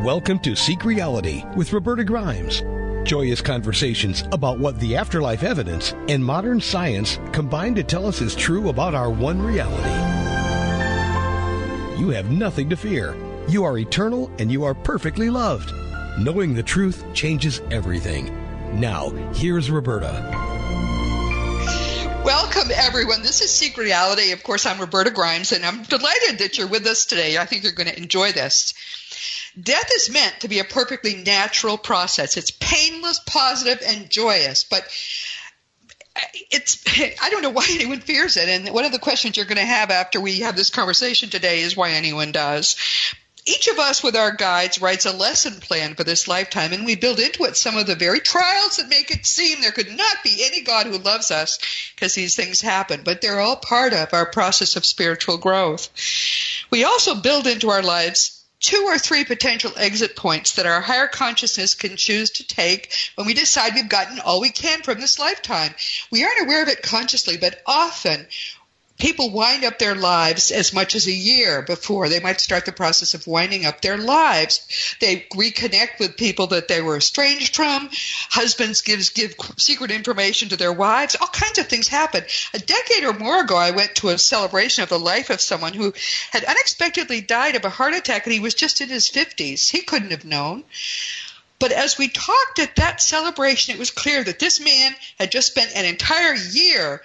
Welcome to Seek Reality with Roberta Grimes. Joyous conversations about what the afterlife evidence and modern science combine to tell us is true about our one reality. You have nothing to fear. You are eternal and you are perfectly loved. Knowing the truth changes everything. Now, here's Roberta. Welcome, everyone. This is Seek Reality. Of course, I'm Roberta Grimes, and I'm delighted that you're with us today. I think you're going to enjoy this. Death is meant to be a perfectly natural process. It's painless, positive, and joyous, but I don't know why anyone fears it. And one of the questions you're going to have after we have this conversation today is why anyone does. Each of us with our guides writes a lesson plan for this lifetime, and we build into it some of the very trials that make it seem there could not be any God who loves us, because these things happen, but they're all part of our process of spiritual growth. We also build into our lives 2 or 3 potential exit points that our higher consciousness can choose to take when we decide we've gotten all we can from this lifetime. We aren't aware of it consciously, but often people wind up their lives as much as a year before they might start the process of winding up their lives. They reconnect with people that they were estranged from. Husbands give secret information to their wives. All kinds of things happen. A decade or more ago, I went to a celebration of the life of someone who had unexpectedly died of a heart attack, and he was just in his 50s. He couldn't have known. But as we talked at that celebration, it was clear that this man had just spent an entire year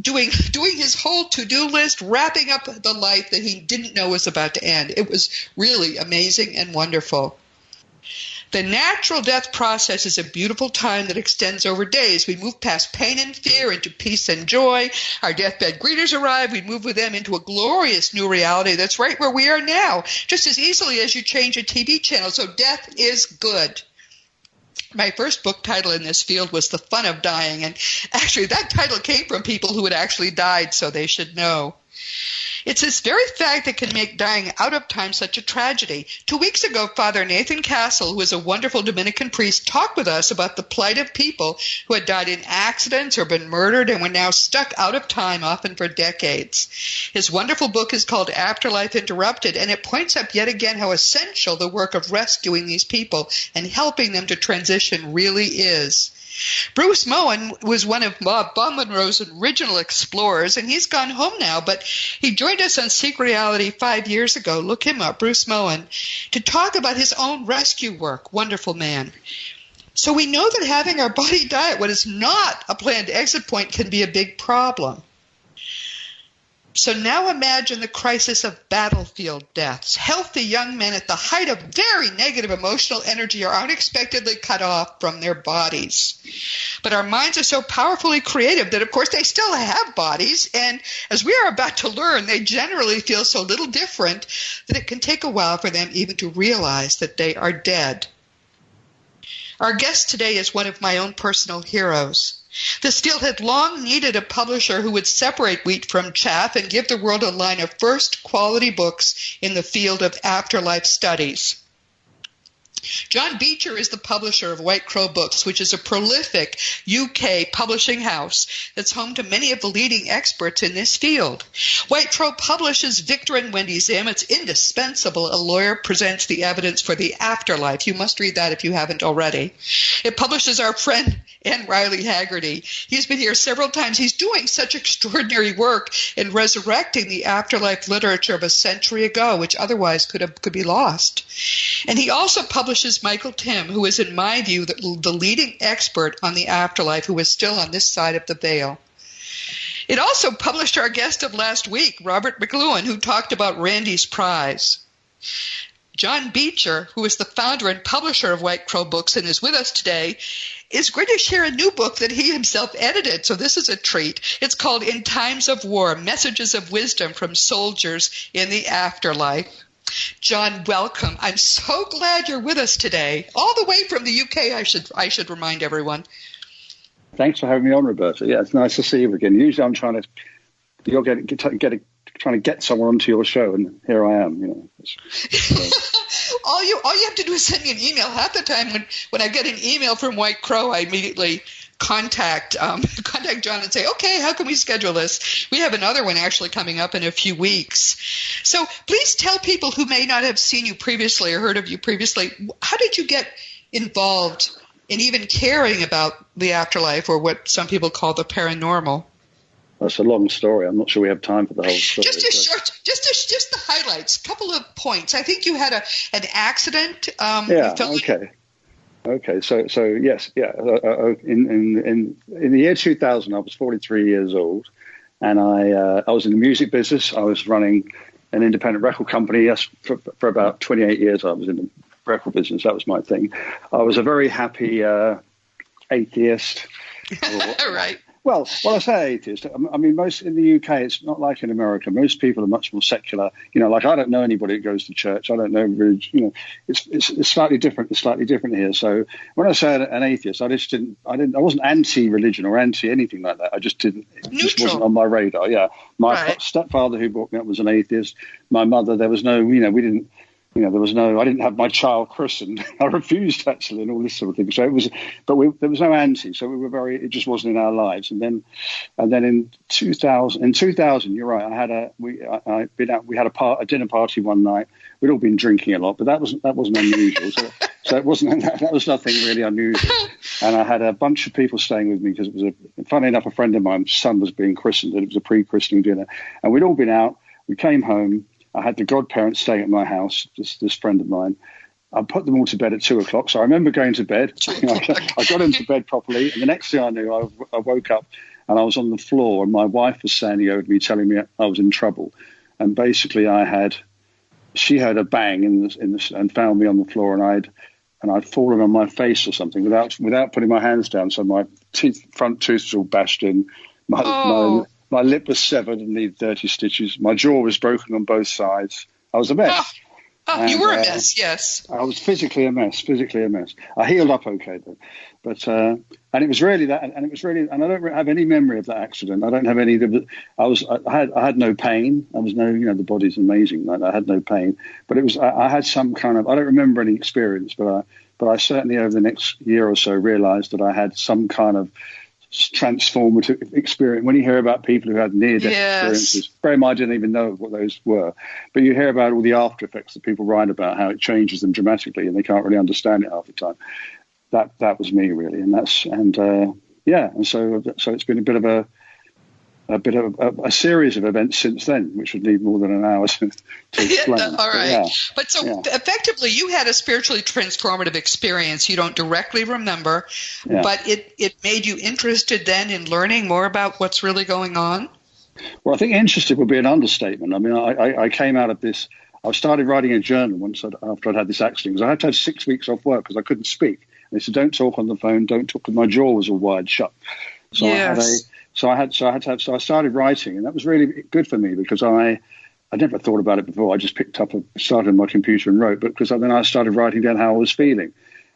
doing his whole to-do list, wrapping up the life that he didn't know was about to end. It was really amazing and wonderful. The natural death process is a beautiful time that extends over days. We move past pain and fear into peace and joy. Our deathbed greeters arrive. We move with them into a glorious new reality that's right where we are now, just as easily as you change a TV channel. So death is good. My first book title in this field was The Fun of Dying, and actually that title came from people who had actually died, so they should know. It's this very fact that can make dying out of time such a tragedy. 2 weeks ago, Father Nathan Castle, who is a wonderful Dominican priest, talked with us about the plight of people who had died in accidents or been murdered and were now stuck out of time, often for decades. His wonderful book is called Afterlife Interrupted, and it points up yet again how essential the work of rescuing these people and helping them to transition really is. Bruce Moen was one of Bob Monroe's original explorers, and he's gone home now, but he joined us on Seek Reality 5 years ago. Look him up, Bruce Moen, to talk about his own rescue work. Wonderful man. So we know that having our body die at what is not a planned exit point can be a big problem. So now imagine the crisis of battlefield deaths. Healthy young men at the height of very negative emotional energy are unexpectedly cut off from their bodies. But our minds are so powerfully creative that, of course, they still have bodies. And as we are about to learn, they generally feel so little different that it can take a while for them even to realize that they are dead. Our guest today is one of my own personal heroes. This field had long needed a publisher who would separate wheat from chaff and give the world a line of first-quality books in the field of afterlife studies. Jon Beecher is the publisher of White Crow Books, which is a prolific UK publishing house that's home to many of the leading experts in this field. White Crow publishes Victor and Wendy Zim. It's indispensable. A lawyer presents the evidence for the afterlife. You must read that if you haven't already. It publishes our friend N. Riley Haggerty. He's been here several times. He's doing such extraordinary work in resurrecting the afterlife literature of a century ago, which otherwise could be lost. And he also publishes Michael Tim, who is, in my view, the leading expert on the afterlife, who is still on this side of the veil. It also published our guest of last week, Robert McLuhan, who talked about Randy's Prize. Jon Beecher, who is the founder and publisher of White Crow Books and is with us today, is going to share a new book that he himself edited, so this is a treat. It's called In Times of War, Messages of Wisdom from Soldiers in the Afterlife. Jon, welcome. I'm so glad you're with us today, all the way from the UK, I should remind everyone. Thanks for having me on, Roberta. Yeah, it's nice to see you again. Usually I'm trying to get someone onto your show, and here I am. All you have to do is send me an email. Half the time when I get an email from White Crow, I immediately contact Jon and say, okay, how can we schedule this? We have another one actually coming up in a few weeks. So please tell people who may not have seen you previously or heard of you previously, how did you get involved in even caring about the afterlife, or what some people call the paranormal? That's a long story. I'm not sure we have time for the whole story. Just the highlights, a couple of points. I think you had an accident. Okay. So yes, yeah. In the year 2000, I was 43 years old, and I was in the music business. I was running an independent record company. Yes, for about 28 years, I was in the record business. That was my thing. I was a very happy atheist. Right. Well, I say atheist. I mean, most in the UK, it's not like in America. Most people are much more secular. Like I don't know anybody that goes to church. I don't know really. It's slightly different. It's slightly different here. So when I say an atheist, I wasn't anti-religion or anti anything like that. I just didn't. It just wasn't on my radar. Yeah, my stepfather who brought me up was an atheist. My mother, there was no. We didn't. There was no. I didn't have my child christened. I refused actually, and all this sort of thing. So it was, but there was no anti. So we were very. It just wasn't in our lives. And then in 2000, you're right. We had a dinner party one night. We'd all been drinking a lot, but that wasn't unusual. So it wasn't. That was nothing really unusual. And I had a bunch of people staying with me because it was funny enough, a friend of mine's son was being christened, and it was a pre-christening dinner. And we'd all been out. We came home. I had the godparents staying at my house, this friend of mine. I put them all to bed at 2:00. So I remember going to bed. I got into bed properly. And the next thing I knew, I woke up and I was on the floor, and my wife was standing over me telling me I was in trouble. And basically she heard a bang and found me on the floor, and I'd fallen on my face or something without putting my hands down. So my front tooth was all bashed in. My lip was severed and needed 30 stitches. My jaw was broken on both sides. I was a mess. You were a mess, yes. I was physically a mess. I healed up okay, though. But and it was really that, and I don't have any memory of that accident. I don't have any. I had no pain. I was the body's amazing. I had no pain, but it was. I had some kind of. I don't remember any experience, but I certainly over the next year or so realised that I had some kind of transformative experience. When you hear about people who had near-death experiences, very much I didn't even know what those were, but you hear about all the after effects that people write about, how it changes them dramatically, and they can't really understand it half the time. That was me really, and so it's been a bit of a series of events since then, which would need more than an hour to explain. All right. But effectively, you had a spiritually transformative experience you don't directly remember, but it made you interested then in learning more about what's really going on? Well, I think interested would be an understatement. I mean, I came out of this. I started writing a journal after I'd had this accident, because I had to have 6 weeks off work because I couldn't speak. And they said, don't talk on the phone, don't talk, because my jaw was all wired shut. So I started writing, and that was really good for me because I never thought about it before. I just started on my computer and wrote, but because then I started writing down how I was feeling,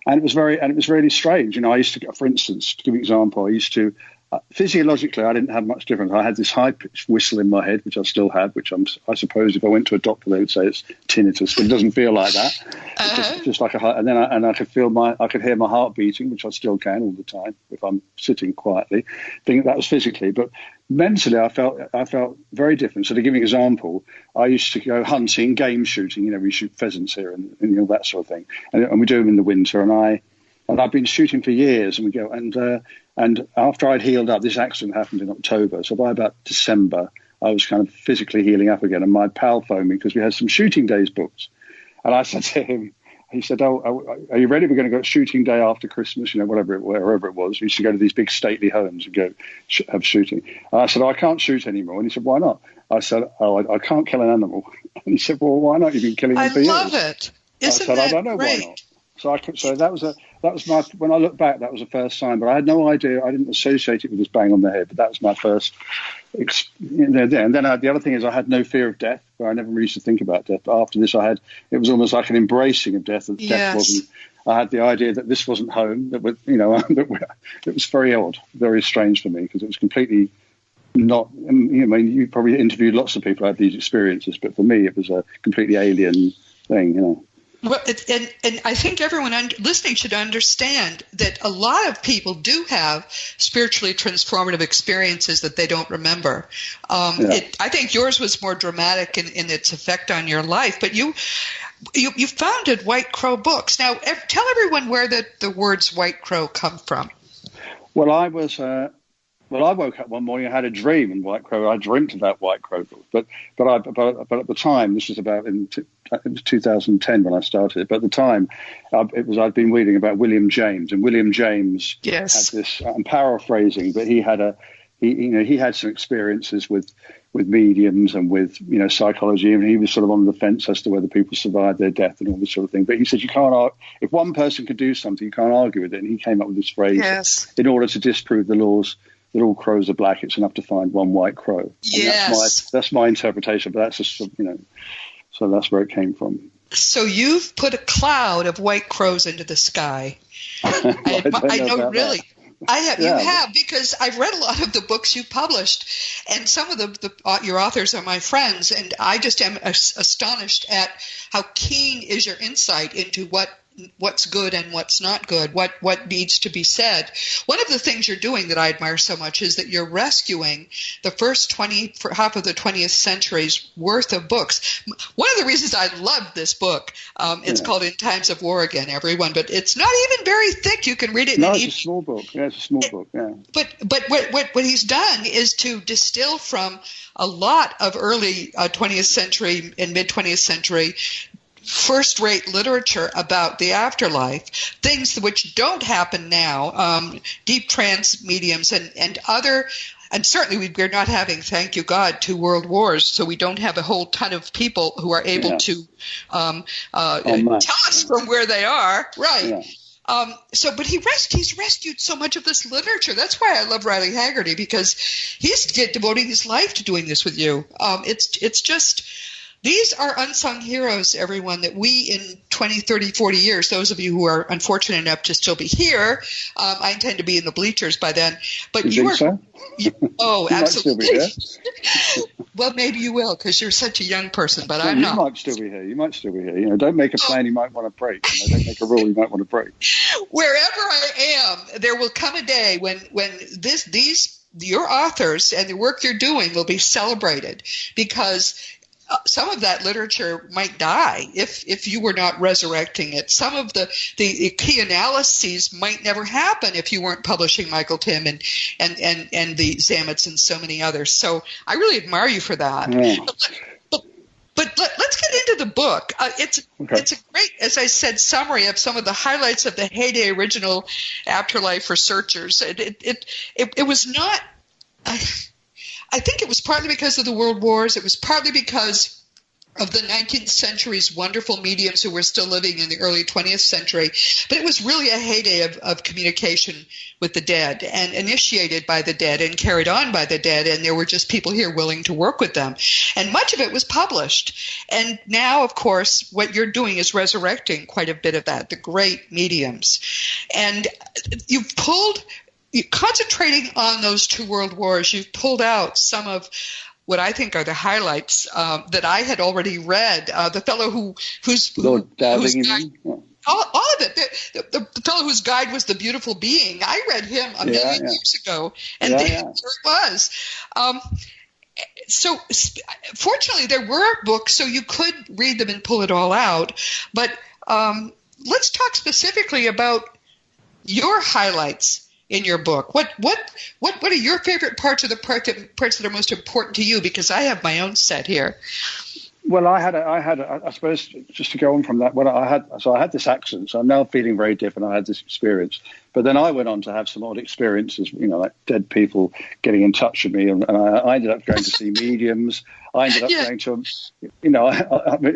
and it was really strange. I used to, for instance, to give you an example, physiologically, I didn't have much difference. I had this high-pitched whistle in my head, which I still have, which I suppose if I went to a doctor, they would say it's tinnitus, but it doesn't feel like that. It's just like I could hear my heart beating, which I still can all the time if I'm sitting quietly. I think that was physically, but mentally, I felt very different. So to give you an example, I used to go hunting, game shooting. We shoot pheasants here and that sort of thing, and we do them in the winter. And I've been shooting for years, and we go and after I'd healed up, this accident happened in October. So by about December, I was kind of physically healing up again. And my pal phoned me because we had some shooting days booked. And I said to him, he said, "Oh, are you ready? We're going to go shooting day after Christmas, wherever it was. We used to go to these big stately homes and go have shooting." And I said, "I can't shoot anymore." And he said, "Why not?" I said, I can't kill an animal." And he said, "Well, why not? You've been killing them for years." I love it. Isn't I said, that "I don't know great? why not." So that was my, when I look back, that was the first sign, but I had no idea. I didn't associate it with this bang on the head, but that was my first. And then the other thing is I had no fear of death, where I never really used to think about death. But after this, it was almost like an embracing of death. That death wasn't. I had the idea that this wasn't home. It was very odd, very strange for me, because it was completely not. You probably interviewed lots of people who had these experiences, but for me, it was a completely alien thing. Well, and I think everyone listening should understand that a lot of people do have spiritually transformative experiences that they don't remember. I think yours was more dramatic in its effect on your life, but you founded White Crow Books. Now, tell everyone where the words White Crow come from. Well, I woke up one morning. I had a dream in White Crow. I dreamt about White Crow books, but at the time, this was about it was 2010 when I started it. But at the time, I'd been reading about William James, and William James had this. I'm paraphrasing, but he had some experiences with mediums and with psychology, and he was sort of on the fence as to whether people survived their death and all this sort of thing. But he said you can't if one person could do something, you can't argue with it. And he came up with this phrase: in order to disprove the laws that all crows are black, it's enough to find one white crow. Yes, that's my interpretation, but that's just so that's where it came from. So you've put a cloud of white crows into the sky. I know really. That. I have. Yeah. You have, because I've read a lot of the books you published, and some of your authors are my friends, and I just am astonished at how keen is your insight into what's good and what's not good, what needs to be said. One of the things you're doing that I admire so much is that you're rescuing the first half of the 20th century's worth of books. One of the reasons I love this book, it's called In Times of War Again, everyone, but it's not even very thick. You can read it. No, it's a small book. Yeah, it's a small book. Yeah. But what he's done is to distill from a lot of early 20th century and mid 20th century first-rate literature about the afterlife, things which don't happen now, deep trance mediums and other, and certainly we're not having, thank you God, 2 world wars, so we don't have a whole ton of people who are able to tell us from where they are, right? Yeah. But he's rescued so much of this literature. That's why I love Riley Haggerty, because he's devoting his life to doing this with you. It's just. These are unsung heroes, everyone, that we in 20, 30, 40 years, those of you who are unfortunate enough to still be here, I intend to be in the bleachers by then. But you are. So? Oh, absolutely. Well, maybe you will, because you're such a young person, but I'm not. You might still be here. You might still be here. Don't make a plan you might want to break. Don't make a rule you might want to break. Wherever I am, there will come a day when your authors and the work you're doing will be celebrated, because some of that literature might die if you were not resurrecting it. Some of the key analyses might never happen if you weren't publishing Michael Tim and the Zamets and so many others. So I really admire you for that. Yeah. But let's get into the book. It's a great, as I said, summary of some of the highlights of the heyday original Afterlife researchers. It was not. I think it was partly because of the World Wars. It was partly because of the 19th century's wonderful mediums who were still living in the early 20th century. But it was really a heyday of communication with the dead, and initiated by the dead and carried on by the dead. And there were just people here willing to work with them. And much of it was published. And now, of course, what you're doing is resurrecting quite a bit of that, the great mediums. And concentrating on those 2 world wars, you've pulled out some of what I think are the highlights that I had already read. The fellow whose guide, all of it. The fellow whose guide was The Beautiful Being. I read him a million years ago, and there it was. So fortunately, there were books, so you could read them and pull it all out. But let's talk specifically about your highlights in your book. What are your favorite parts of the parts that are most important to you? Because I have my own set here. Well, I suppose, just to go on from that, I had this accident, so I'm now feeling very different. I had this experience, but then I went on to have some odd experiences, like dead people getting in touch with me, and I ended up going to see mediums. I ended up going to,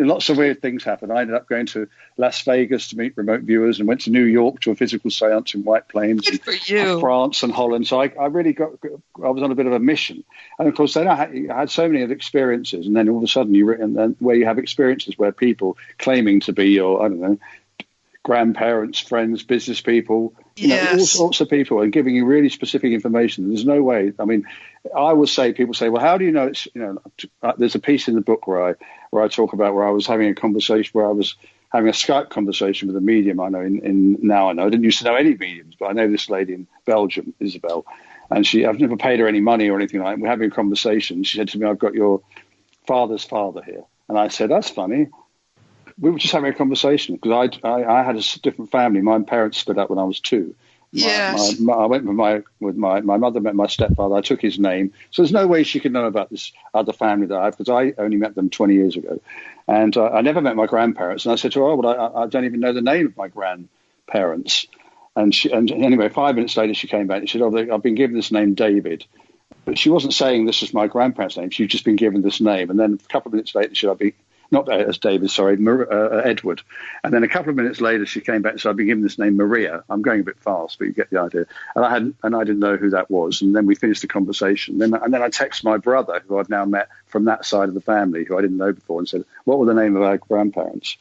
lots of weird things happened. I ended up going to Las Vegas to meet remote viewers, and went to New York to a physical seance in White Plains, and France and Holland. So I really I was on a bit of a mission. And of course, then I had so many experiences, and then all of a sudden where you have experiences where people claiming to be your, I don't know, grandparents, friends, business people, all sorts of people, and giving you really specific information. There's no way. I mean, people say, well, how do you know it's, there's a piece in the book where I talk about where I was having a conversation, where I was having a Skype conversation with a medium I know now I know. I didn't used to know any mediums, but I know this lady in Belgium, Isabel, and I've never paid her any money or anything like that. We're having a conversation. She said to me, "I've got your father's father here." And I said, "That's funny." We were just having a conversation because I had a different family. My parents split up when I was 2. Yes. I went with my mother met my stepfather. I took his name. So there's no way she could know about this other family that I have because I only met them 20 years ago. And I never met my grandparents. And I said to her, "Oh, well, I don't even know the name of my grandparents." And anyway, 5 minutes later, she came back and she said, "Oh, I've been given this name David." But she wasn't saying this is my grandparents' name. She'd just been given this name. And then a couple of minutes later, she said, "I'll be..." Not as David, sorry, Edward. And then a couple of minutes later, she came back and said, "I've been given this name Maria." I'm going a bit fast, but you get the idea. And I didn't know who that was. And then we finished the conversation. And then I texted my brother, who I'd now met from that side of the family, who I didn't know before, and said, "What were the name of our grandparents?"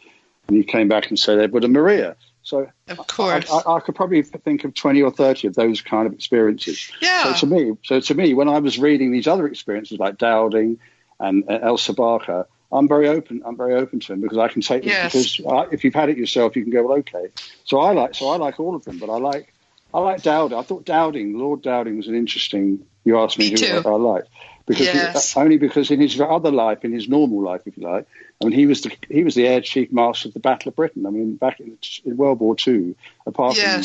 And he came back and said, "Edward and Maria." So of course, I could probably think of 20 or 30 of those kind of experiences. Yeah. So to me, when I was reading these other experiences like Dowding and Elsa Barker, I'm very open to them because I can take them. Yes. Because if you've had it yourself, you can go, "Well, okay." So I like all of them, but I like Dowding. I thought Lord Dowding was an interesting. You asked me who I liked because only because in his other life, in his normal life, if you like, I mean, he was the Air Chief Master of the Battle of Britain. I mean, back in World War II, apart from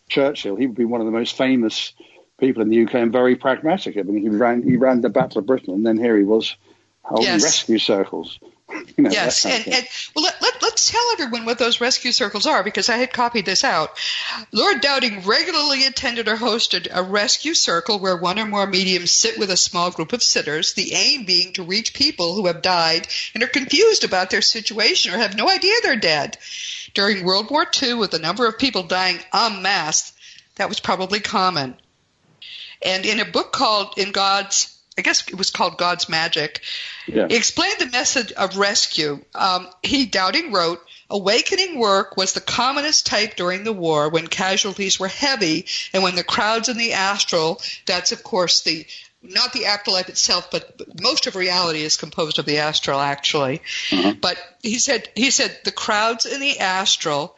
Churchill, he would be one of the most famous people in the UK and very pragmatic. I mean, he ran the Battle of Britain, and then here he was. Holding rescue circles. Yes, well, let's tell everyone what those rescue circles are because I had copied this out. Lord Dowding regularly attended or hosted a rescue circle where one or more mediums sit with a small group of sitters, the aim being to reach people who have died and are confused about their situation or have no idea they're dead. During World War II, with the number of people dying en masse, that was probably common. And in a book called I guess it was called God's Magic. Yeah. He explained the method of rescue. Dowding wrote, "Awakening work was the commonest type during the war when casualties were heavy and when the crowds in the astral," that's of course not the afterlife itself, but most of reality is composed of the astral actually. Uh-huh. But he said the crowds in the astral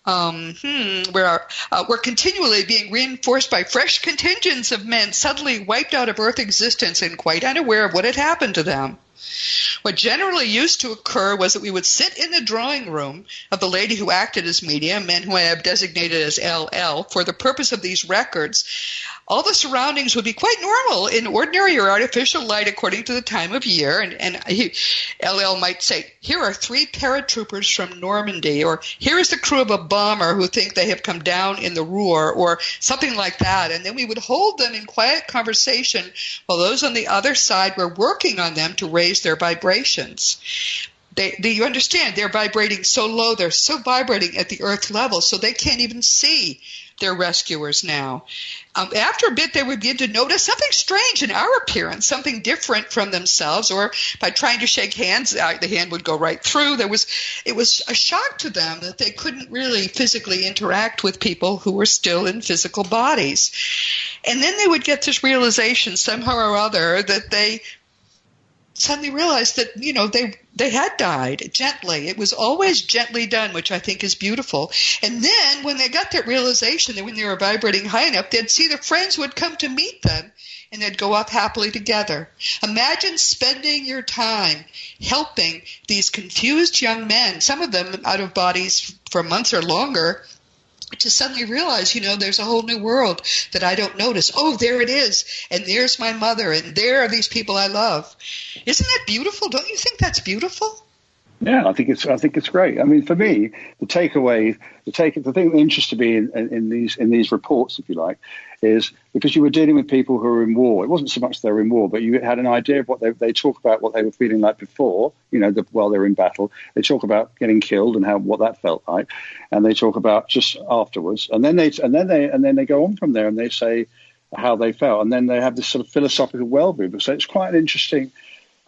were continually being reinforced by fresh contingents of men suddenly wiped out of Earth existence and quite unaware of what had happened to them. What generally used to occur was that we would sit in the drawing room of the lady who acted as medium, and who I have designated as LL, for the purpose of these records. All the surroundings would be quite normal in ordinary or artificial light according to the time of year. And LL might say, "Here are 3 paratroopers from Normandy," or "Here is the crew of a bomber who think they have come down in the Ruhr," or something like that. And then we would hold them in quiet conversation while those on the other side were working on them to raise their vibrations. You understand, they're vibrating so low, they're so vibrating at the earth level, so they can't even see their rescuers now. After a bit, they would begin to notice something strange in our appearance, something different from themselves, or by trying to shake hands, the hand would go right through. It was a shock to them that they couldn't really physically interact with people who were still in physical bodies. And then they would get this realization somehow or other that they suddenly realized that, they had died gently. It was always gently done, which I think is beautiful. And then when they got that realization that when they were vibrating high enough, they'd see their friends who would come to meet them, and they'd go up happily together. Imagine spending your time helping these confused young men, some of them out of bodies for months or longer, to suddenly realize, there's a whole new world that I don't notice. Oh, there it is. And there's my mother. And there are these people I love. Isn't that beautiful? Don't you think that's beautiful? Yeah, I think it's great. I mean, for me, the thing that interested me in these reports, if you like, is because you were dealing with people who were in war. It wasn't so much they were in war, but you had an idea of what they talk about, what they were feeling like before, while they were in battle. They talk about getting killed and what that felt like, and they talk about just afterwards, and then they go on from there and they say how they felt, and then they have this sort of philosophical worldview. So it's quite an interesting.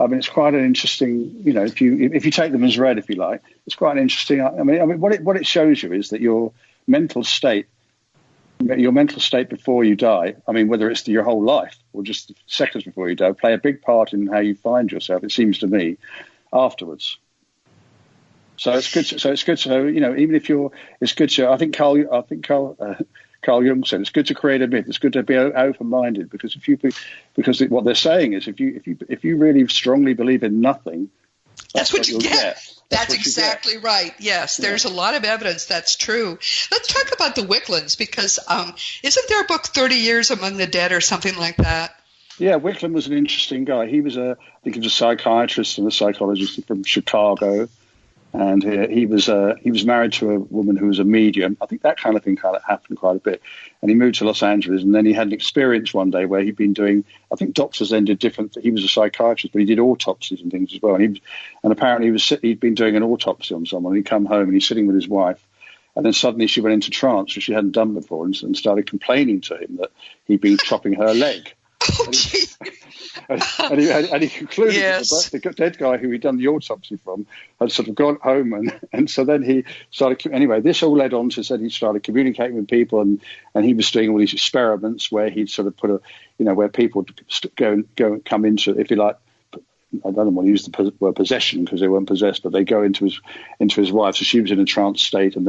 It's quite an interesting, if you take them as read, if you like, it's quite an interesting. What it shows you is that your mental state before you die, whether it's your whole life or just seconds before you die, play a big part in how you find yourself, it seems to me, afterwards. So it's good. So it's good. So even if it's good to. I think Carl Jung said it's good to create a myth. It's good to be open-minded because because what they're saying is if you really strongly believe in nothing, that's what you get. That's exactly right. Yes, there's a lot of evidence that's true. Let's talk about the Wicklunds because isn't there a book 30 Years Among the Dead or something like that? Yeah, Wicklund was an interesting guy. He was I think he was a psychiatrist and a psychologist from Chicago. And he was married to a woman who was a medium. I think that kind of thing happened quite a bit. And he moved to Los Angeles, and then he had an experience one day where he'd been doing. I think doctors then did different. He was a psychiatrist, but he did autopsies and things as well. And apparently he'd been doing an autopsy on someone. He'd come home and he's sitting with his wife, and then suddenly she went into trance, which she hadn't done before, and started complaining to him that he'd been chopping her leg. Oh, and he concluded that the dead guy who he'd done the autopsy from had sort of gone home, and so then he started. Anyway, this all led on to said he started communicating with people, and he was doing all these experiments where he'd sort of put where people go and come into, if you like. I don't want to use the word possession because they weren't possessed, but they go into his wife. So she was in a trance state, and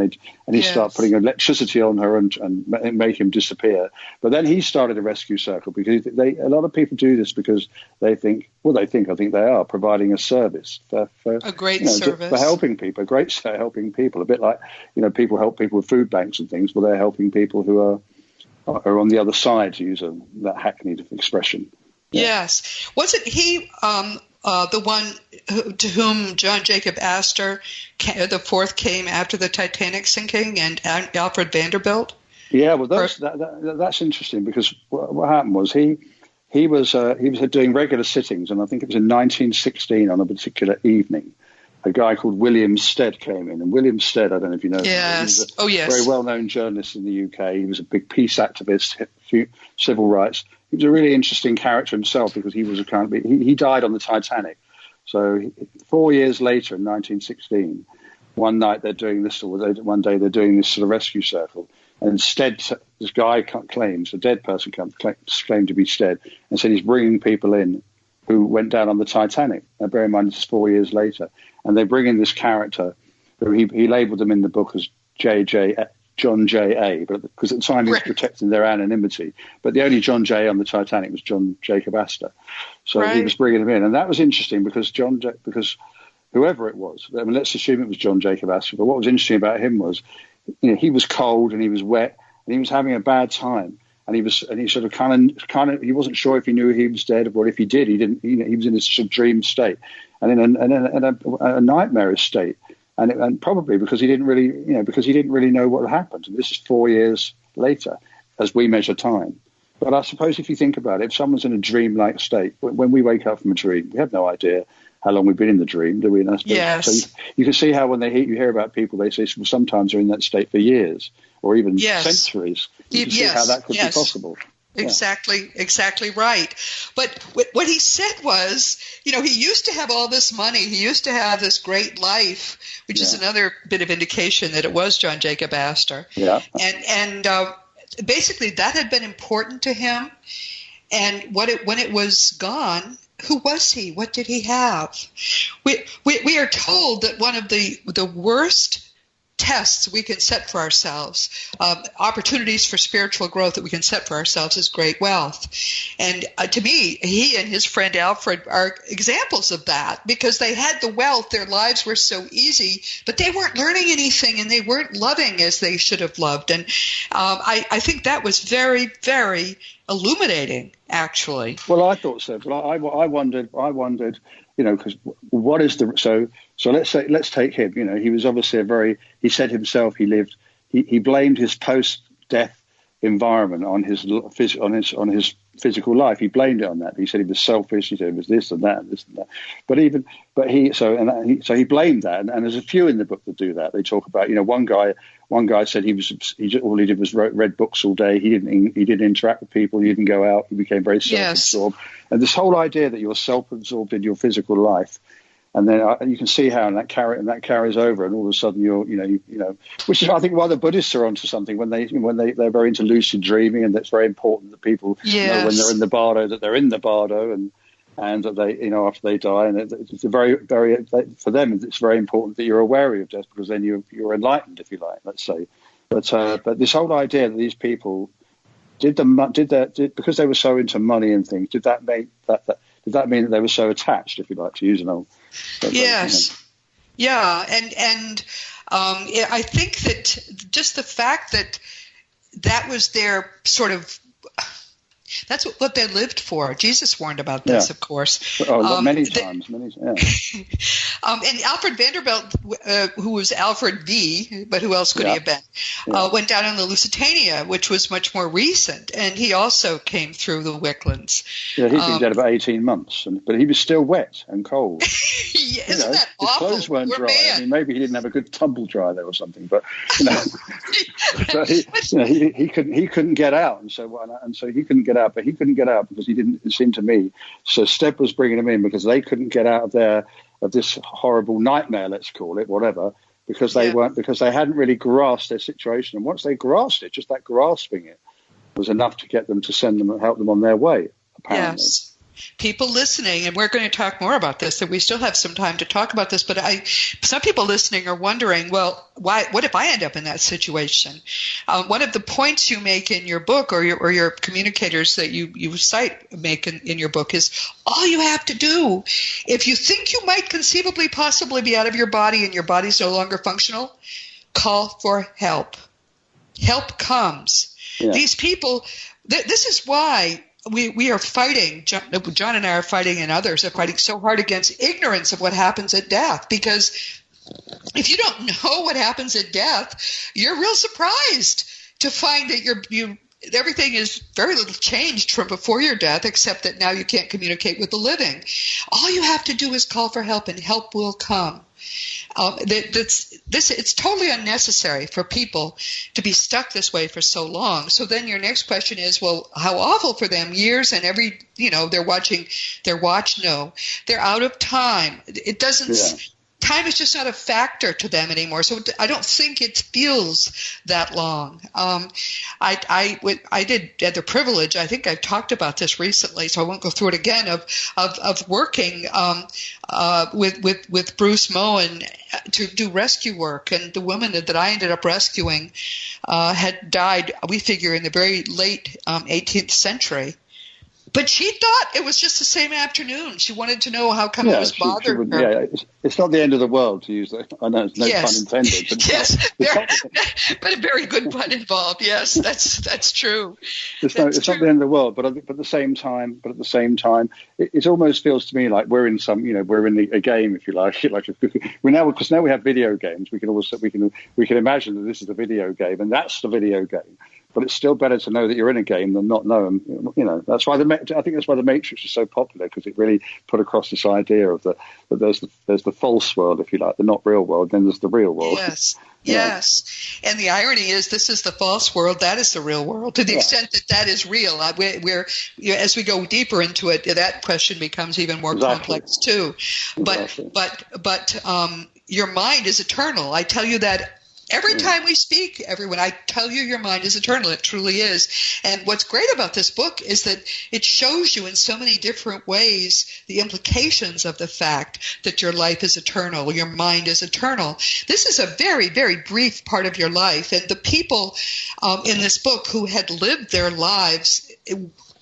he'd start putting electricity on her and make him disappear. But then he started a rescue circle because a lot of people do this because I think they are providing a service for a great service for helping people, a great helping people. A bit like people help people with food banks and things. Well, they're helping people who are on the other side, to use that hackneyed expression. Yeah. Yes, wasn't he? The one to whom John Jacob Astor, the fourth, came after the Titanic sinking, and Alfred Vanderbilt. Yeah, well, that's interesting because what happened was he was doing regular sittings, and I think it was in 1916 on a particular evening. A guy called William Stead came in, and William Stead, I don't know if you know. Yes. He was a very well-known journalist in the UK. He was a big peace activist, civil rights. He was a really interesting character himself because he was he died on the Titanic. So 4 years later, in 1916, one night they're doing this, one day they're doing this sort of rescue circle. And instead, this guy claims, a dead person claimed to be Stead, and said he's bringing people in who went down on the Titanic. Now, bear in mind, this is 4 years later. And they bring in this character who he labelled them in the book as John J.A., but because at the time he was protecting their anonymity. But the only John J. on the Titanic was John Jacob Astor. So he was bringing him in. And that was interesting because whoever it was, I mean, let's assume it was John Jacob Astor, but what was interesting about him was, he was cold and he was wet and he was having a bad time. And he sort of kind of he wasn't sure if he knew he was dead, or if he did, he didn't. He was in this sort of dream state and in a nightmarish state. And probably because he didn't really know what happened. And this is 4 years later, as we measure time. But I suppose if you think about it, if someone's in a dream-like state, when we wake up from a dream, we have no idea how long we've been in the dream, do we? Yes. So you can see how when you hear about people, they say sometimes they're in that state for years or even centuries. You can see how that could be possible. Exactly right. But what he said was, he used to have all this money. He used to have this great life, which is another bit of indication that it was John Jacob Astor. Yeah. And basically that had been important to him. And when it was gone, who was he? What did he have? We are told that one of the worst tests we can set for ourselves, opportunities for spiritual growth that we can set for ourselves, is great wealth. And to me, he and his friend Alfred are examples of that because they had the wealth, their lives were so easy, but they weren't learning anything and they weren't loving as they should have loved. And I think that was very, very illuminating, actually. Well, I thought so, but I wondered, because what is so let's take him. He was obviously he said himself he blamed his post-death environment on his physical life. He blamed it on that. He said he was selfish. He said it was this and that, and this and that. But he blamed that. And there's a few in the book that do that. They talk about one guy said all he did was read books all day. He didn't interact with people. He didn't go out. He became very self-absorbed. Yes. And this whole idea that you're self-absorbed in your physical life. And then you can see how that carries over, and all of a sudden which is I think why the Buddhists are onto something when they're very into lucid dreaming, and that's very important that people know when they're in the bardo that they're in the bardo, and and that they, after they die, and it's a very, very, for them, it's very important that you're aware of death, because then you're enlightened, if you like, let's say. But this whole idea that these people did because they were so into money and things, did that mean that they were so attached, if you like, to use an old? Yes. Yeah, and I think that just the fact that was their sort of, that's what they lived for. Jesus warned about this, of course. Many times. And Alfred Vanderbilt, who was Alfred V, but who else could he have been, went down on the Lusitania, which was much more recent, and he also came through the Wicklands. Yeah, he'd been dead about 18 months, but he was still wet and cold. Isn't that awful? His clothes weren't dry. Man. I mean, maybe he didn't have a good tumble dryer there or something, but he couldn't get out, and so he couldn't get out. But he couldn't get out because he didn't. It seemed to me. So Stepp was bringing him in because they couldn't get out of this horrible nightmare, let's call it, whatever, because they hadn't really grasped their situation. And once they grasped it, just that grasping it was enough to get them to send them and help them on their way. Apparently. Yes. People listening, and we're going to talk more about this, and we still have some time to talk about this, but some people listening are wondering, well, what if I end up in that situation? One of the points you make in your book, or your communicators that you cite make in your book, is all you have to do, if you think you might conceivably possibly be out of your body and your body's no longer functional, call for help. Help comes. Yeah. These people, this is why we are fighting, John and I are fighting, and others are fighting so hard against ignorance of what happens at death, because if you don't know what happens at death, you're real surprised to find that everything is very little changed from before your death, except that now you can't communicate with the living. All you have to do is call for help, and help will come. It's totally unnecessary for people to be stuck this way for so long. So then your next question is, well, how awful for them. Years and they're watching their watch. No, they're out of time. It doesn't. Yeah. Time is just not a factor to them anymore. So I don't think it feels that long. I had the privilege, I think I've talked about this recently, so I won't go through it again, of working with Bruce Moen to do rescue work. And the woman that I ended up rescuing had died, we figure, in the very late 18th century. But she thought it was just the same afternoon. She wanted to know how come it was bothering her. Yeah, it's not the end of the world, to use that. I know it's no pun intended. But yes, but a very good pun involved. Yes, that's true. It's not the end of the world, but at the same time, it almost feels to me like we're in a game, if you like. Because now we have video games. We can imagine that this is a video game, and that's the video game. But it's still better to know that you're in a game than not know. And, that's why I think that's why the Matrix is so popular, because it really put across this idea of that there's the false world, if you like, the not real world, then there's the real world. Yes. And the irony is, this is the false world, that is the real world. To the extent that is real, as we go deeper into it, that question becomes even more complex too. But your mind is eternal. I tell you that. Every time we speak, everyone, I tell you your mind is eternal. It truly is. And what's great about this book is that it shows you in so many different ways the implications of the fact that your life is eternal, your mind is eternal. This is a very, very brief part of your life. And the people in this book who had lived their lives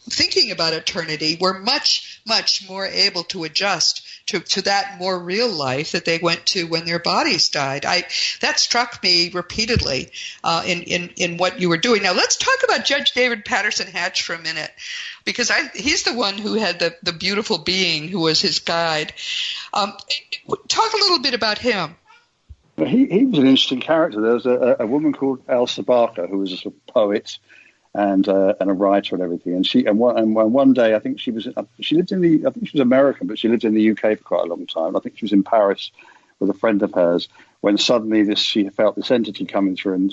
thinking about eternity were much, much more able to adjust to that more real life that they went to when their bodies died. That struck me repeatedly in what you were doing. Now let's talk about Judge David Patterson Hatch for a minute, because he's the one who had the beautiful being who was his guide. Talk a little bit about him. He was an interesting character. There was a woman called Elsa Barker who was a poet and a writer and everything. And one day, I think she lived in she was American, but she lived in the UK for quite a long time. I think she was in Paris with a friend of hers when suddenly she felt this entity coming through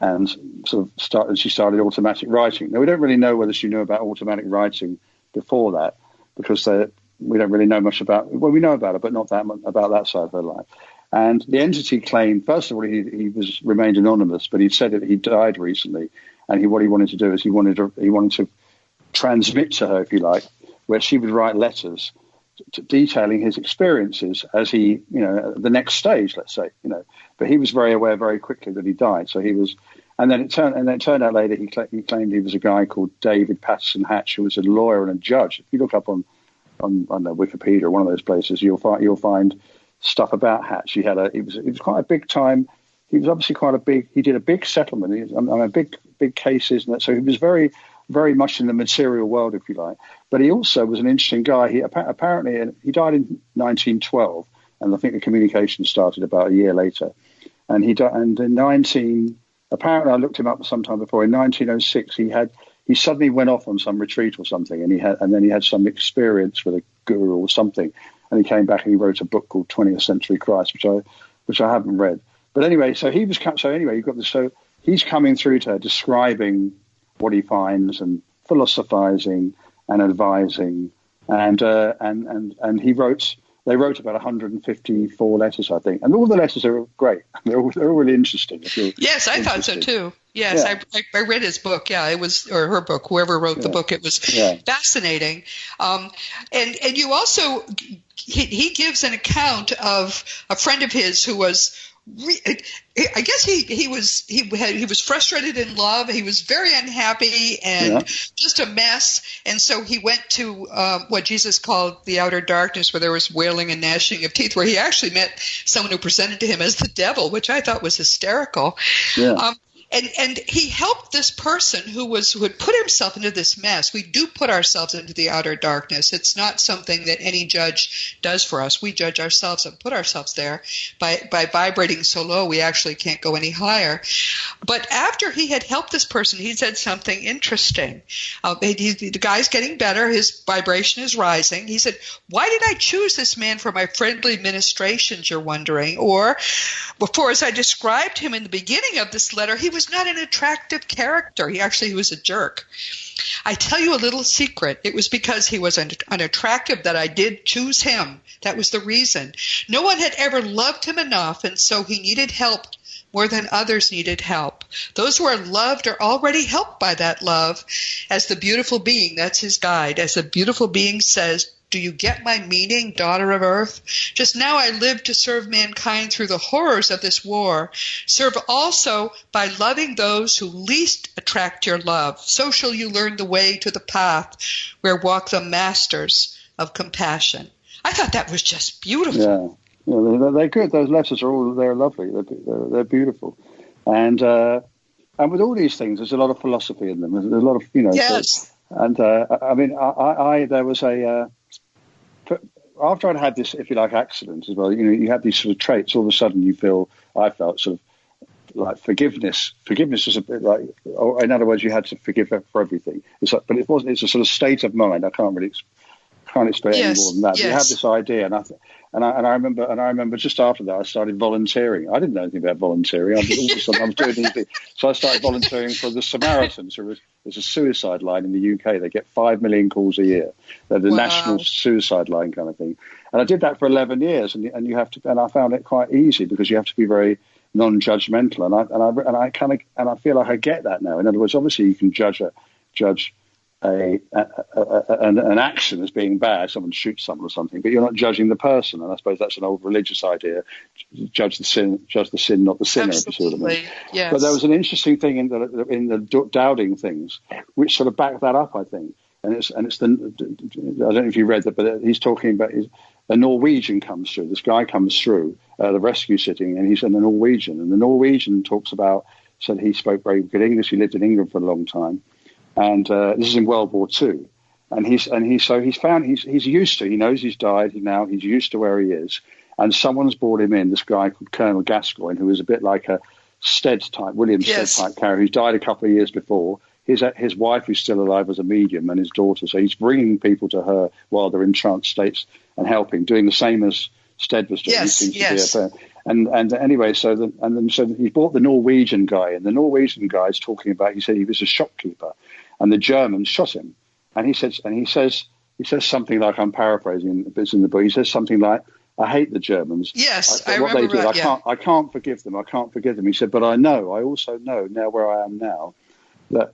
and she started automatic writing. Now, we don't really know whether she knew about automatic writing before that, because we don't really know much about, well, we know about it, but not that much about that side of her life. And the entity claimed, first of all, he remained anonymous, but he said that he died recently. And what he wanted to do is he wanted to transmit to her, if you like, where she would write letters detailing his experiences as he, the next stage, let's say, But he was very aware very quickly that he died. So he was, and then it turned out later he claimed he was a guy called David Patterson Hatch, who was a lawyer and a judge. If you look up on I don't know, Wikipedia or one of those places, you'll find stuff about Hatch. He was quite a big time. He was obviously he did a big settlement. Big cases, and that. So he was very, very much in the material world, if you like. But he also was an interesting guy. He apparently he died in 1912, and I think the communication started about a year later. And he died, and in apparently I looked him up sometime before. In 1906, he suddenly went off on some retreat or something, and then he had some experience with a guru or something, and he came back and he wrote a book called 20th Century Christ, which I haven't read. But anyway, so you've got this. So he's coming through to her, describing what he finds and philosophizing and advising, and they wrote about 154 letters, I think, and all the letters are great. They're all really interesting. Yes, I thought so too. Yes, yeah. I read his book. Yeah, it was, or her book, whoever wrote the book. It was fascinating. And you also, he gives an account of a friend of his who was, I guess he was frustrated in love. He was very unhappy and just a mess. And so he went to what Jesus called the outer darkness, where there was wailing and gnashing of teeth, where he actually met someone who presented to him as the devil, which I thought was hysterical. Yeah. And he helped this person who had put himself into this mess. We do put ourselves into the outer darkness. It's not something that any judge does for us. We judge ourselves and put ourselves there. By vibrating so low, we actually can't go any higher. But after he had helped this person, he said something interesting. The guy's getting better. His vibration is rising. He said, "Why did I choose this man for my friendly ministrations, you're wondering? Or, before, as I described him in the beginning of this letter, he was not an attractive character. He was a jerk. I tell you a little secret. It was because he was unattractive that I did choose him. That was the reason. No one had ever loved him enough, and so he needed help more than others needed help. Those who are loved are already helped by that love. As the beautiful being, that's his guide, as the beautiful being says, 'Do you get my meaning, daughter of earth? Just now I live to serve mankind through the horrors of this war. Serve also by loving those who least attract your love. So shall you learn the way to the path where walk the masters of compassion.'" I thought that was just beautiful. Yeah, they're good. Those letters they're lovely. They're beautiful, and with all these things, there's a lot of philosophy in them. There's a lot of Yes. There was a. After I'd had this, if you like, accident as well, you have these sort of traits. All of a sudden, I felt sort of like forgiveness. Forgiveness is a bit like, in other words, you had to forgive for everything. But it wasn't. It's a sort of state of mind. I can't explain any more than that. But you have this idea, and I remember just after that, I started volunteering. I didn't know anything about volunteering. I was doing these things. So I started volunteering for the Samaritans. There's a suicide line in the UK. They get 5 million calls a year. They're the national suicide line kind of thing. And I did that for 11 years, and you have to. And I found it quite easy because you have to be very non-judgmental. And I feel like I get that now. In other words, obviously you can judge an action as being bad. Someone shoots someone or something, but you're not judging the person. And I suppose that's an old religious idea: judge the sin, not the sinner. If you see what I mean. Yes. But there was an interesting thing in the Dowding things, which sort of backed that up, I think. And it's I don't know if you read that, but he's talking about a Norwegian comes through. This guy comes through the rescue sitting, and he's in the Norwegian, and the Norwegian talks about. Said he spoke very good English. He lived in England for a long time. And this is in World War II, and he's used to. He knows he's died. He's used to where he is, and someone's brought him in. This guy called Colonel Gascoigne, who is a bit like a Stead type, William Stead type character, who's died a couple of years before. His wife, who's still alive, as a medium, and his daughter. So he's bringing people to her while they're in trance states and helping, doing the same as Stead was doing. Yes. And anyway, so he brought the Norwegian guy, and the Norwegian guy is talking about. He said he was a shopkeeper. And the Germans shot him, and he says something like, I'm paraphrasing, but it's in the book. He says something like, "I hate the Germans. Yes, what they did, I can't forgive them. I can't forgive them." He said, "But I also know now where I am now, that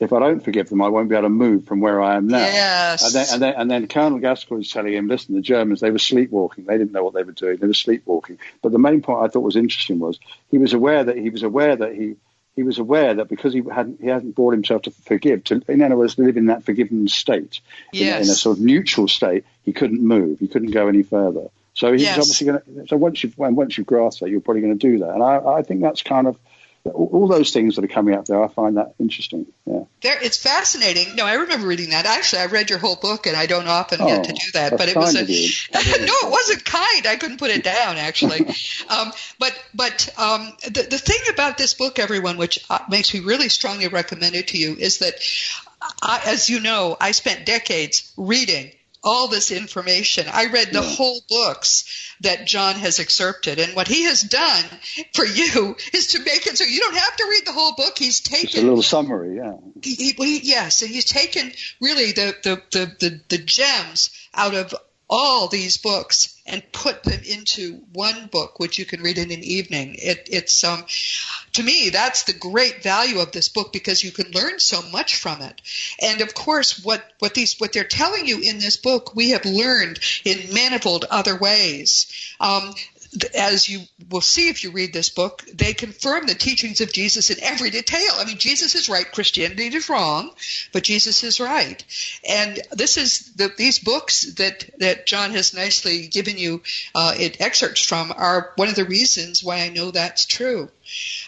if I don't forgive them, I won't be able to move from where I am now. Yes. And then Colonel Gaskell was telling him, listen, the Germans, they were sleepwalking. They didn't know what they were doing. They were sleepwalking. But the main point I thought was interesting was he was aware that because he hadn't brought himself to forgive, in other words, to live in that forgiven state, yes. in a sort of neutral state, he couldn't move. He couldn't go any further. So he's obviously going to. So once you've grasped that, you're probably going to do that. And I think that's kind of all those things that are coming up there. I find that interesting. Yeah, it's fascinating. No, I remember reading that. Actually, I read your whole book, and I don't often get to do that. But it was no, it wasn't kind. I couldn't put it down, actually. But the thing about this book, everyone, which makes me really strongly recommend it to you, is that, as you know, I spent decades reading all this information. I read the whole books that Jon has excerpted, and what he has done for you is to make it so you don't have to read the whole book. He's taken just a little summary, yes, and he's taken really the gems out of all these books and put them into one book, which you can read in an evening. It's to me, that's the great value of this book, because you can learn so much from it. And of course, what they're telling you in this book, we have learned in manifold other ways. As you will see if you read this book, they confirm the teachings of Jesus in every detail. I mean, Jesus is right, Christianity is wrong, but Jesus is right. And this is these books that Jon has nicely given you excerpts from are one of the reasons why I know that's true.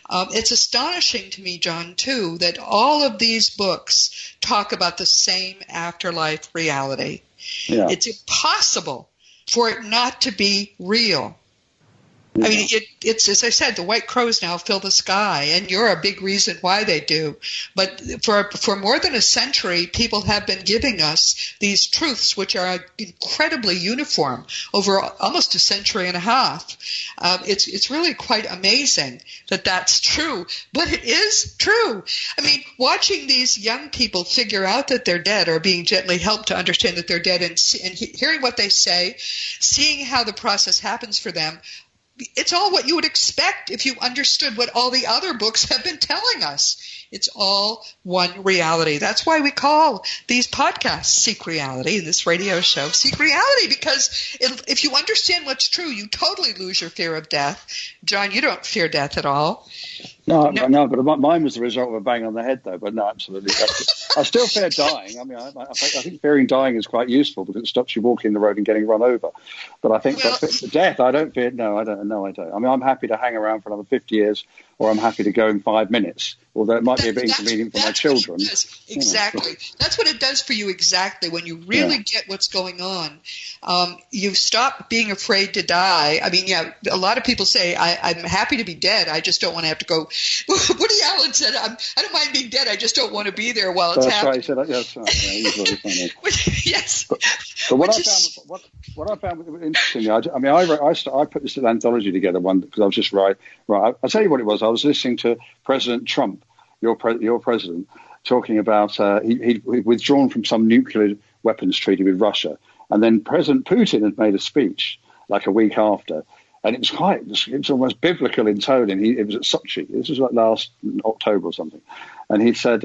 It's astonishing to me, Jon, too, that all of these books talk about the same afterlife reality. Yeah. It's impossible for it not to be real. I mean, it's as I said, the white crows now fill the sky, and you're a big reason why they do. But for more than a century, people have been giving us these truths, which are incredibly uniform over almost a century and a half. It's really quite amazing that that's true, but it is true. I mean, watching these young people figure out that they're dead, or being gently helped to understand that they're dead, and hearing what they say, seeing how the process happens for them, it's all what you would expect if you understood what all the other books have been telling us. It's all one reality. That's why we call these podcasts Seek Reality, and this radio show Seek Reality, because if you understand what's true, you totally lose your fear of death. Jon, you don't fear death at all. No, but mine was the result of a bang on the head, though. But no, absolutely. I still fear dying. I mean, I think fearing dying is quite useful because it stops you walking the road and getting run over. But I think death, I don't fear. No, I don't. I mean, I'm happy to hang around for another 50 years, or I'm happy to go in 5 minutes. Although it might be a bit inconvenient for my children. Exactly. That's what it does for you exactly. When you really get what's going on, you stop being afraid to die. I mean, a lot of people say, I'm happy to be dead. I just don't want to have to go. Woody Allen said, I don't mind being dead. I just don't want to be there while it's happening. Right. That's right. He's really funny. Yes. But what I found interesting, I mean, I put this anthology together because I was just right. I'll tell you what it was. I was listening to President Trump, your president, talking about he'd withdrawn from some nuclear weapons treaty with Russia, and then President Putin had made a speech like a week after, and it was almost biblical in tone. And it was at Sochi. This was like last October or something, and he said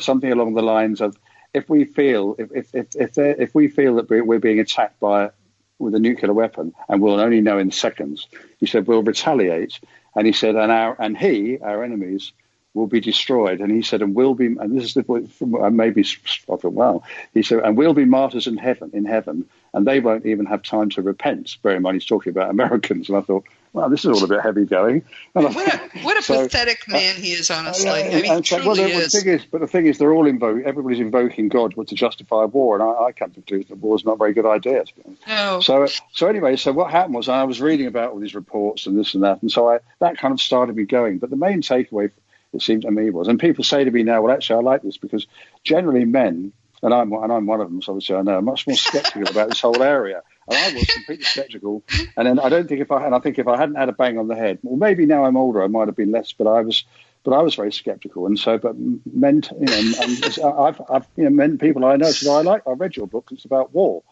something along the lines of, if we feel that we're being attacked with a nuclear weapon, and we'll only know in seconds, he said, we'll retaliate. And he said, our enemies will be destroyed. And he said, and this is the point, maybe I thought, wow. He said, and we'll be martyrs in heaven, and they won't even have time to repent. Bear in mind, he's talking about Americans. And I thought, wow, this is all a bit heavy going. What a pathetic man he is, honestly. I mean, truly is. The thing is, they're all everybody's invoking God to justify war, and I come to the conclusion that war is not a very good idea. No. So anyway, what happened was I was reading about all these reports and this and that, and so that kind of started me going. But the main takeaway, it seemed to me, was, and people say to me now, well, actually, I like this because generally men, and I'm one of them, so obviously I know, I'm much more sceptical about this whole area. And I was completely sceptical. And then I think if I hadn't had a bang on the head, well, maybe now I'm older, I might have been less, but I was very sceptical. And so, but men, people I know said, I read your book. It's about war.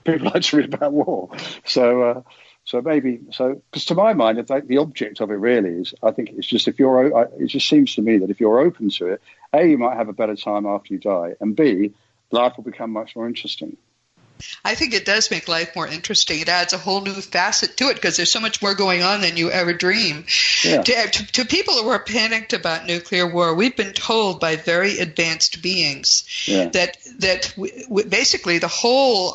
People like to read about war. So because to my mind, the object of it really is, I think it's just it just seems to me that if you're open to it, A, you might have a better time after you die, and B, life will become much more interesting. I think it does make life more interesting. It adds a whole new facet to it because there's so much more going on than you ever dream. Yeah. To people who are panicked about nuclear war, we've been told by very advanced beings that basically the whole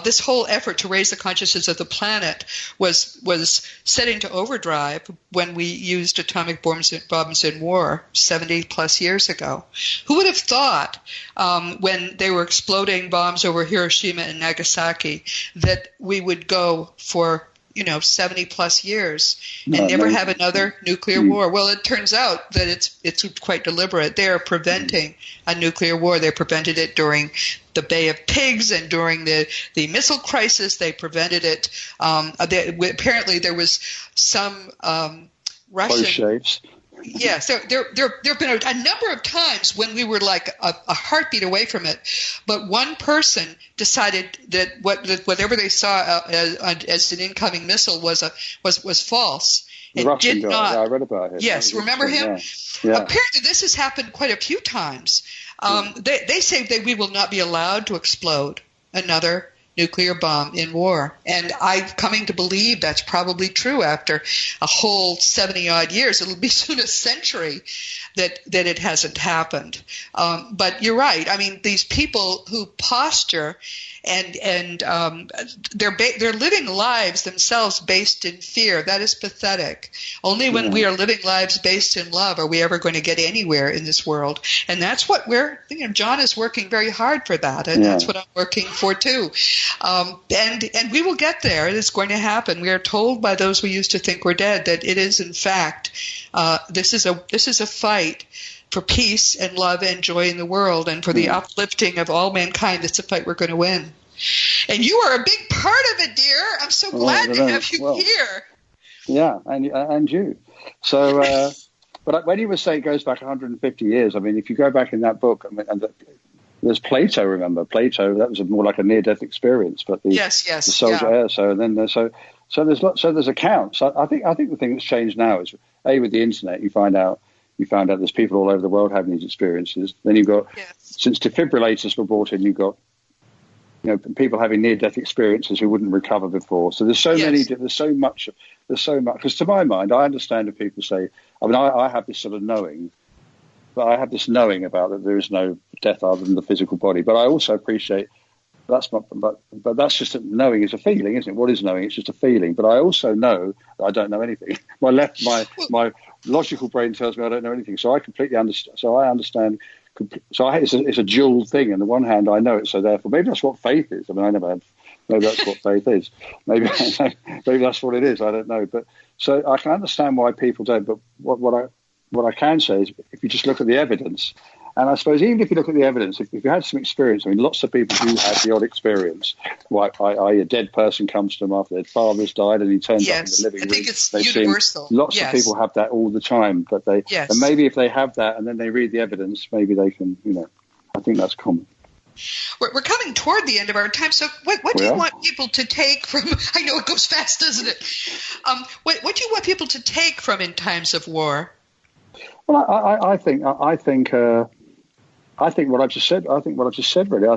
this whole effort to raise the consciousness of the planet was set into overdrive when we used atomic bombs in war 70 plus years ago. Who would have thought when they were exploding bombs over Hiroshima and Nagasaki that we would go for 70 plus years and never have another nuclear war? Well, it turns out that it's quite deliberate. They are preventing a nuclear war. They prevented it during the Bay of Pigs and during the missile crisis. They prevented it. Apparently, there was some Russian. Shapes. Yes, there have been a number of times when we were like a heartbeat away from it, but one person decided that whatever they saw as an incoming missile was false. The Russian guy, yeah, I read about him. Yes, remember him? Yeah. Apparently, this has happened quite a few times. They say that we will not be allowed to explode another nuclear bomb in war. And I'm coming to believe that's probably true after a whole 70-odd years. It'll be soon a century that it hasn't happened. But you're right. I mean, these people who posture and they're living lives themselves based in fear. That is pathetic. Only when we are living lives based in love are we ever going to get anywhere in this world. And that's what Jon is working very hard for that, and that's what I'm working for too. And we will get there. It is going to happen. We are told by those we used to think were dead that it is in fact this is a fight for peace and love and joy in the world, and for the uplifting of all mankind. It's a fight we're going to win. And you are a big part of it, dear. I'm so glad to have you here. Yeah, and you. So, but when you were saying it goes back 150 years, I mean, if you go back in that book, there's Plato. Remember Plato? That was more like a near-death experience. But the soldier. So there's accounts. I think the thing that's changed now is with the internet, you found out there's people all over the world having these experiences. Then you've got, since defibrillators were brought in, you've got, people having near-death experiences who wouldn't recover before. So there's so much. Because to my mind, I understand if people say, I have this sort of knowing, but I have this knowing about that there is no death other than the physical body. But I also appreciate but that's just knowing is a feeling, isn't it? What is knowing? It's just a feeling. But I also know that I don't know anything. My logical brain tells me I don't know anything. So I completely understand. So I understand. So it's a dual thing. On the one hand, I know it. So therefore, maybe that's what faith is. I never had. Maybe that's what faith is. Maybe that's what it is. I don't know. But so I can understand why people don't. But what I can say is, if you just look at the evidence. And I suppose even if you look at the evidence, if you had some experience, lots of people do have the odd experience. Like a dead person comes to them after their father's died and he turns up in the living room. I think it's universal. Lots of people have that all the time. But and maybe if they have that and then they read the evidence, maybe they can, I think that's common. We're coming toward the end of our time. So what do you want people to take from, I know it goes fast, doesn't it? What do you want people to take from In Times of War? Well, I think what I've just said. Really, I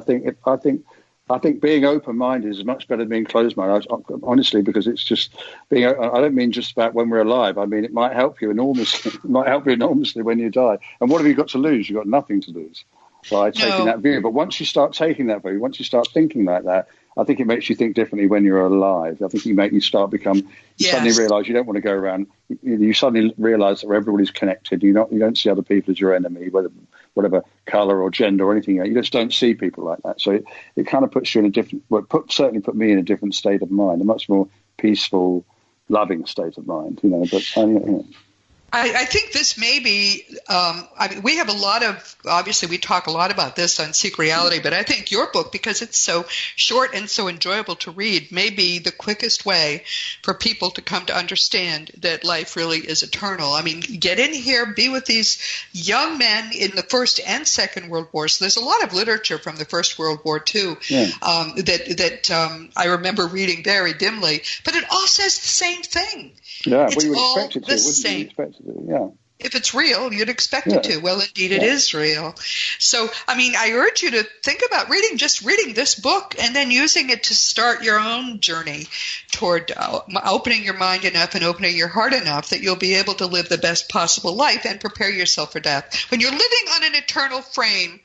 think being open-minded is much better than being closed-minded. Honestly, because it's just being. I don't mean just about when we're alive. I mean it might help you enormously. It might help you enormously when you die. And what have you got to lose? You've got nothing to lose by taking that view. But once you start taking that view, once you start thinking like that, I think it makes you think differently when you're alive. I think you suddenly realise you don't want to go around. You suddenly realise that everybody's connected. You don't see other people as your enemy, whatever colour or gender or anything. You just don't see people like that. So it kind of puts you in a different. Certainly put me in a different state of mind, a much more peaceful, loving state of mind. I think this may be, I mean, we have a lot of, obviously we talk a lot about this on Seek Reality, but I think your book, because it's so short and so enjoyable to read, may be the quickest way for people to come to understand that life really is eternal. I mean, get in here, be with these young men in the First and Second World Wars. So there's a lot of literature from the First World War too, that I remember reading very dimly, but it all says the same thing. Yeah, it's we would all expect it to, wouldn't you? Expect it to, yeah. If it's real, you'd expect it to. Well, indeed, it is real. So, I mean, I urge you to think about just reading this book and then using it to start your own journey toward opening your mind enough and opening your heart enough that you'll be able to live the best possible life and prepare yourself for death. When you're living on an eternal frame,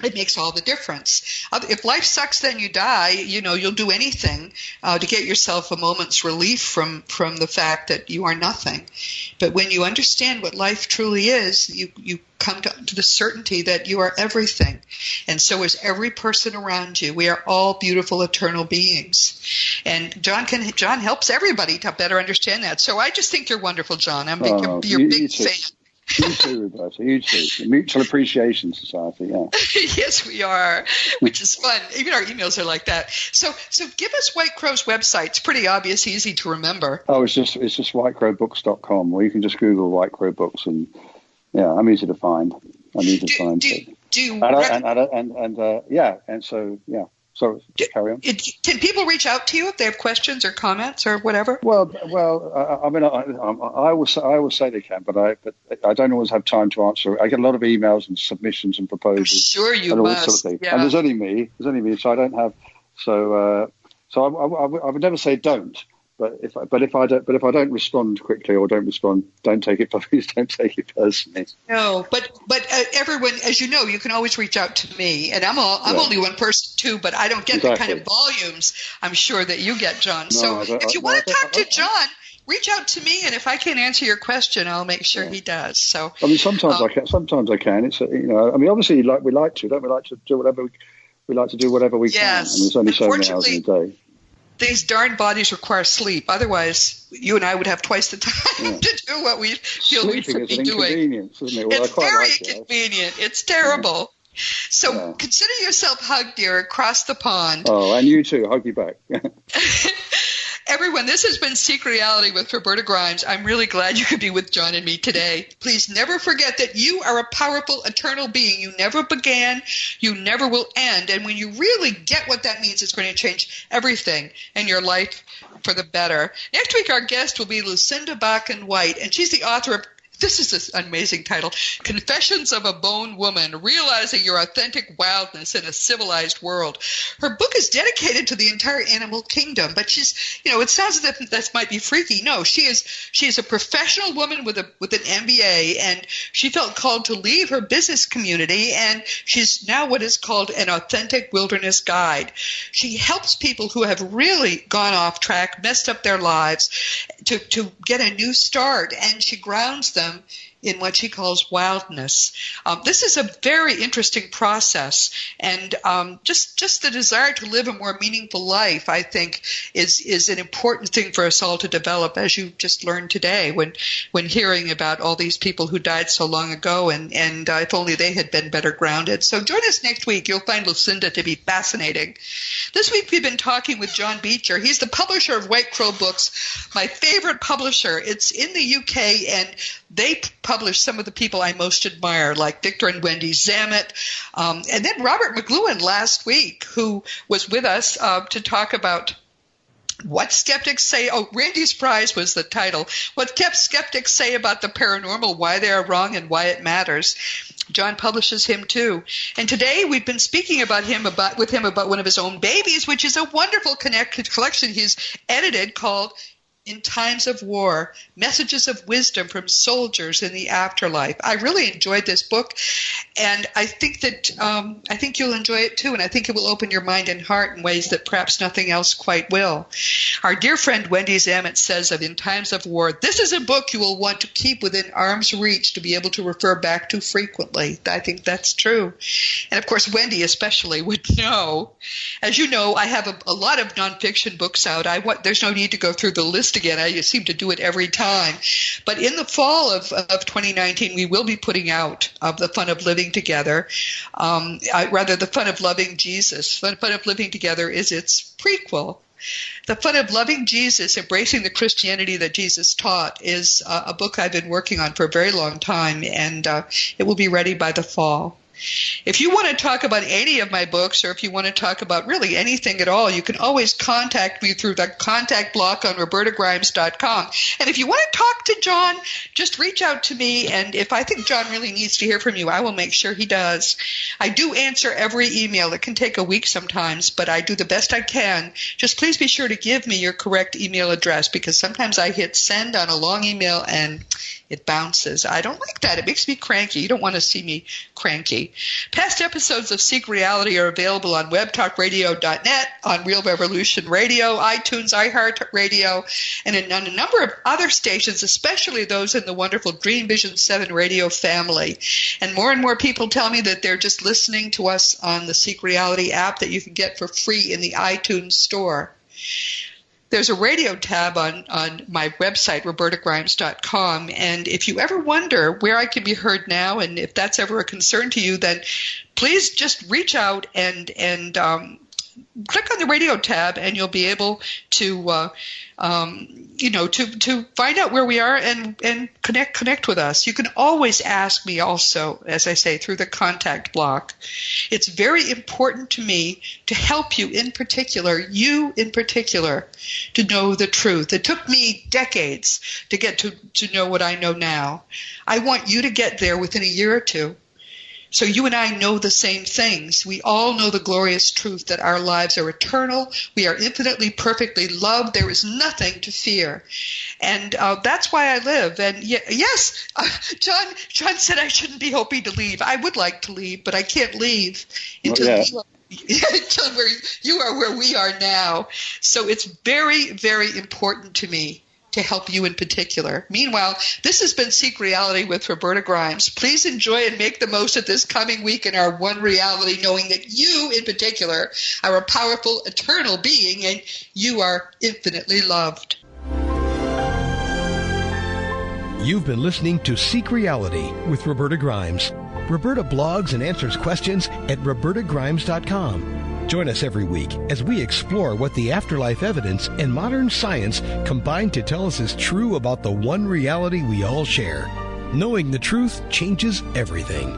it makes all the difference. If life sucks, then you die. You know, you'll do anything to get yourself a moment's relief from the fact that you are nothing. But when you understand what life truly is, you come to the certainty that you are everything. And so is every person around you. We are all beautiful, eternal beings. And Jon helps everybody to better understand that. So I just think you're wonderful, Jon. I'm your big fan. You too, Roberta. You too. Mutual Appreciation Society, yeah. Yes, we are, which is fun. Even our emails are like that. So give us White Crow's website. It's pretty obvious, easy to remember. Oh, it's just whitecrowbooks.com, or you can just Google White Crow Books, and yeah, I'm easy to find. So carry on. Can people reach out to you if they have questions or comments or whatever? Well, I mean, I will say they can, but I don't always have time to answer. I get a lot of emails and submissions and proposals. I'm sure you must. Sort of and there's only me, so I don't have. So I would never say don't. But if I don't respond quickly or don't take it personally. No, but everyone, as you know, you can always reach out to me, and I'm only one person too, but I don't get the kind of volumes I'm sure that you get, Jon. No, so if you want to talk to Jon, reach out to me, and if I can't answer your question, I'll make sure he does. So I mean, sometimes I can. Sometimes I can. It's I mean, obviously, we like to do whatever we like to do whatever we can. Yes. And there's only so many hours in a day. These darn bodies require sleep. Otherwise, you and I would have twice the time to do what we feel we should be doing. Isn't it? Well, it's very inconvenient. It's terrible. Yeah. So consider yourself hugged, dear, across the pond. Oh, and you too. Hug you back. Everyone, this has been Seek Reality with Roberta Grimes. I'm really glad you could be with Jon and me today. Please never forget that you are a powerful, eternal being. You never began, you never will end. And when you really get what that means, it's going to change everything in your life for the better. Next week, our guest will be Lucinda Bakken-White, and she's the author of this is an amazing title, Confessions of a Bone Woman, Realizing Your Authentic Wildness in a Civilized World. Her book is dedicated to the entire animal kingdom, but she's, it sounds as if that might be freaky. No, she is a professional woman with an MBA, and she felt called to leave her business community, and she's now what is called an authentic wilderness guide. She helps people who have really gone off track, messed up their lives, to get a new start, and she grounds them in what she calls wildness. This is a very interesting process, and just the desire to live a more meaningful life, I think, is an important thing for us all to develop, as you just learned today when hearing about all these people who died so long ago, and if only they had been better grounded. So join us next week. You'll find Lucinda to be fascinating. This week we've been talking with Jon Beecher. He's the publisher of White Crow Books, my favorite publisher. It's in the UK, and they publish some of the people I most admire, like Victor and Wendy Zamet, and then Robert McLuhan last week, who was with us to talk about what skeptics say. Oh, Randy's Prize was the title. What skeptics say about the paranormal, why they are wrong, and why it matters. Jon publishes him too. And today we've been speaking about one of his own babies, which is a wonderful collection he's edited called In Times of War, Messages of Wisdom from Soldiers in the Afterlife. I really enjoyed this book, and I think you'll enjoy it too, and I think it will open your mind and heart in ways that perhaps nothing else quite will. Our dear friend Wendy Zamet says of In Times of War, this is a book you will want to keep within arm's reach to be able to refer back to frequently. I think that's true. And of course, Wendy especially would know. As you know, I have a lot of nonfiction books out. There's no need to go through the list again. I seem to do it every time. But in the fall of 2019, we will be putting out The Fun of Living Together. The Fun of Loving Jesus. Fun of Living Together is its prequel. The Fun of Loving Jesus, Embracing the Christianity that Jesus Taught, is a book I've been working on for a very long time, and it will be ready by the fall. If you want to talk about any of my books, or if you want to talk about really anything at all, you can always contact me through the contact block on robertagrimes.com. And if you want to talk to Jon, just reach out to me, and if I think Jon really needs to hear from you, I will make sure he does. I do answer every email. It can take a week sometimes, but I do the best I can. Just please be sure to give me your correct email address, because sometimes I hit send on a long email and it bounces. I don't like that. It makes me cranky. You don't want to see me cranky. Past episodes of Seek Reality are available on webtalkradio.net, on Real Revolution Radio, iTunes, iHeartRadio, and on a number of other stations, especially those in the wonderful Dream Vision 7 radio family. And more people tell me that they're just listening to us on the Seek Reality app that you can get for free in the iTunes store. There's a radio tab on my website, robertagrimes.com, and if you ever wonder where I can be heard now, and if that's ever a concern to you, then please just reach out and click on the radio tab, and you'll be able to to find out where we are and connect with us. You can always ask me also, as I say, through the contact block. It's very important to me to help you in particular, to know the truth. It took me decades to get to know what I know now. I want you to get there within a year or two. So you and I know the same things. We all know the glorious truth that our lives are eternal. We are infinitely, perfectly loved. There is nothing to fear. And that's why I live. And yes, Jon said I shouldn't be hoping to leave. I would like to leave, but I can't leave until you are where we are now. So it's very, very important to me to help you in particular. Meanwhile, this has been Seek Reality with Roberta Grimes. Please enjoy and make the most of this coming week in our one reality, knowing that you in particular are a powerful, eternal being, and you are infinitely loved. You've been listening to Seek Reality with Roberta Grimes. Roberta blogs and answers questions at robertagrimes.com. Join us every week as we explore what the afterlife evidence and modern science combine to tell us is true about the one reality we all share. Knowing the truth changes everything.